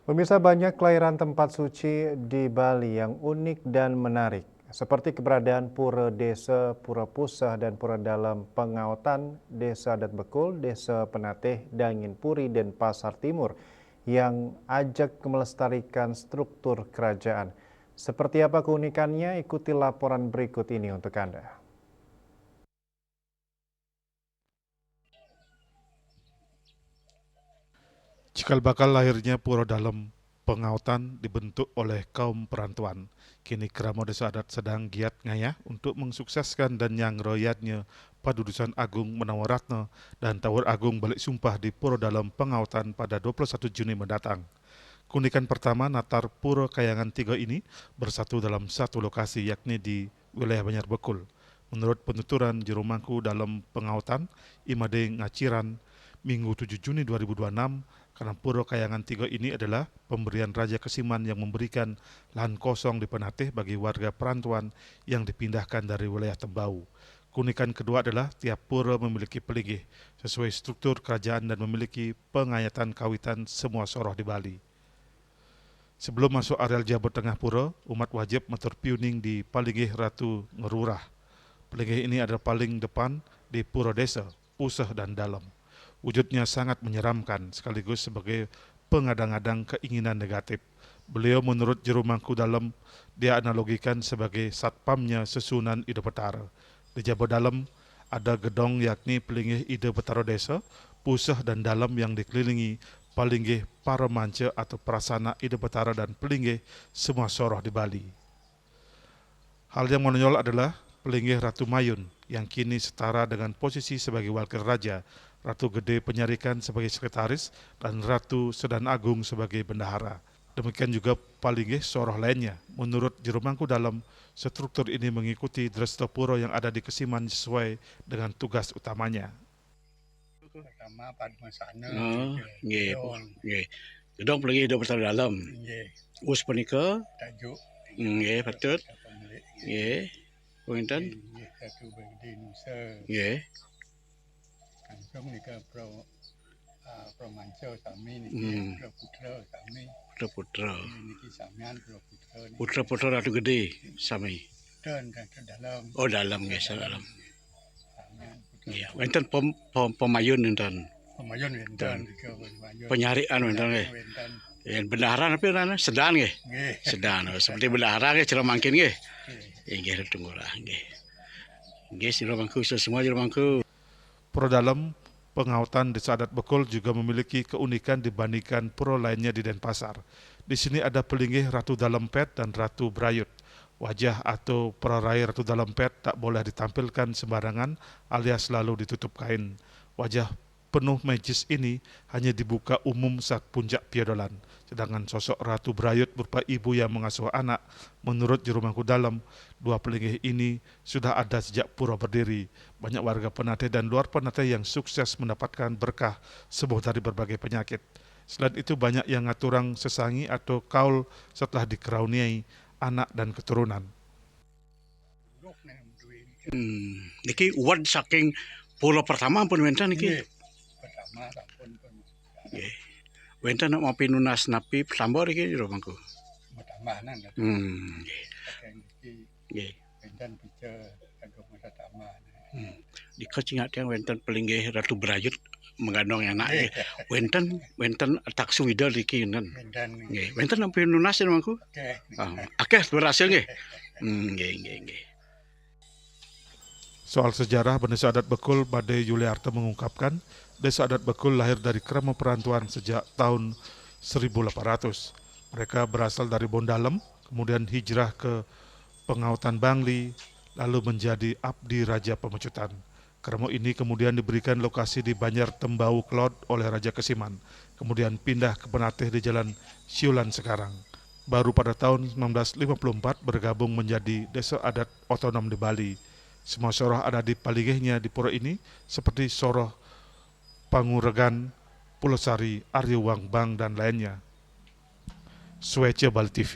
Pemirsa, banyak kelahiran tempat suci di Bali yang unik dan menarik, seperti keberadaan Pura Desa Pura Pusah dan Pura Dalam Pengaotan, Desa Adat Bekul, Desa Penateh, Dangin Puri, dan Pasar Timur yang ajak melestarikan struktur kerajaan. Seperti apa keunikannya? Ikuti laporan berikut ini untuk Anda. Cikal bakal lahirnya Pura Dalam Pengaotan dibentuk oleh kaum perantauan. Kini Kramo Desa Adat sedang giat ngayah untuk mensukseskan dan nyanggroyatnya Padudusan Agung Menawaratna dan Tawur Agung Balik Sumpah di Pura Dalam Pengaotan pada 21 Juni mendatang. Keunikan pertama, Natar Pura Kayangan Tiga ini bersatu dalam satu lokasi, yakni di wilayah Banjar Bekul. Menurut penuturan Juru Mangku dalam Pengaotan, Imade Ngaciran, Minggu 7 Juni 2026, karena Pura Kayangan Tiga ini adalah pemberian Raja Kesiman yang memberikan lahan kosong di Penateh bagi warga perantauan yang dipindahkan dari wilayah Tembau. Keunikan kedua adalah tiap pura memiliki peligih sesuai struktur kerajaan dan memiliki pengayatan kawitan semua soroh di Bali. Sebelum masuk areal Jabot Tengah Pura, umat wajib matur piuning di Paligih Ratu Ngerurah. Peligih ini adalah paling depan di Pura Desa, Pusah dan Dalam. Wujudnya sangat menyeramkan sekaligus sebagai pengadang-adang keinginan negatif. Beliau menurut Juru Mangku Dalam, dia analogikan sebagai satpamnya Susunan Ida Petara. Di Jabot Dalam ada gedong yakni Pelingih Ida Petara Desa, Pusah dan Dalam yang dikelilingi Palinggih para manca atau prasana Ida Petara dan Pelinggih semua soroh di Bali. Hal yang menonjol adalah Pelinggih Ratu Mayun yang kini setara dengan posisi sebagai wakil raja, Ratu Gede Penyarikan sebagai sekretaris, dan Ratu Sedan Agung sebagai bendahara. Demikian juga Palinggih soroh lainnya. Menurut Juru Mangku Dalam, struktur ini mengikuti Dresta Pura yang ada di Kesiman sesuai dengan tugas utamanya. Pertama Padmasana, Nggih, nggih. Gedong Peligi Hidup Bertahan Dalam. Us punika tajuk nggih betul. pemilik Nggih. Punten. satu Bagdi Nusa Nggih. Kansung nika Promanco sami Hmm. niki Putra sami Putra-putra. niki samian Putra niki Putra-putra Ratu Gede sami. dan dalam Oh dalam nggih dalam. samian Putra Nggih. Wonten pemayun wonten. Pemayun wenten nika Pemayun Penyarian wonten nggih. wenten Yen bendahara napa nana sedan nggih. nggih Sedan seperti bendahara nggih cara mangkin nggih. nggih. Nggih tunggu lah nggih. Nggih Juru Mangku semua Juru Mangku. Pura Dalam Pengaotan Desa Adat Bekul juga memiliki keunikan dibandingkan pura lainnya di Denpasar. Di sini ada Pelinggih Ratu Dalempet dan Ratu Brayut. Wajah atau perarai Ratu Dalempet tak boleh ditampilkan sembarangan alias selalu ditutup kain. Wajah penuh magis ini hanya dibuka umum saat puncak piadolan. Sedangkan sosok Ratu Brayut berupa ibu yang mengasuh anak, menurut Juru Mangku Dalam, dua pelinggih ini sudah ada sejak pura berdiri. Banyak warga Penateh dan luar Penateh yang sukses mendapatkan berkah sembuh dari berbagai penyakit. Selain itu banyak yang ngaturang sesangi atau kaul setelah dikaruniai anak dan keturunan. Niki uwad saking pulau pertama pun wenten niki. Nggih. Pertama sampun pun Nggih. Wenten nak mapi nunas napi tambah niki Juru Mangku. tambahan Nggih. saking niki Nggih. wenten pica kagem masa taman. Di kacingat yang wenten Pelinggih Ratu Brayut mengandung anak. Wenten tak suwida niki wenten. Wenten Nggih. Wenten napi nunas Juru Mangku. Akeh berhasil nggih. Nggih. Soal sejarah Desa Adat Bekul, Bade Yuliarta mengungkapkan, Desa Adat Bekul lahir dari krama perantauan sejak tahun 1800. Mereka berasal dari Bondalem, kemudian hijrah ke Pengaotan Bangli, lalu menjadi abdi Raja Pemecutan. Krama ini kemudian diberikan lokasi di Banjar Tembau Klod oleh Raja Kesiman, kemudian pindah ke Penateh di Jalan Siulan sekarang. Baru pada tahun 1954 bergabung menjadi Desa Adat Otonom di Bali. Semua soroh ada di paligihnya di pura ini seperti soroh Panguregan, Pulosari, Aryo Wangbang dan lainnya. Swece Bali TV.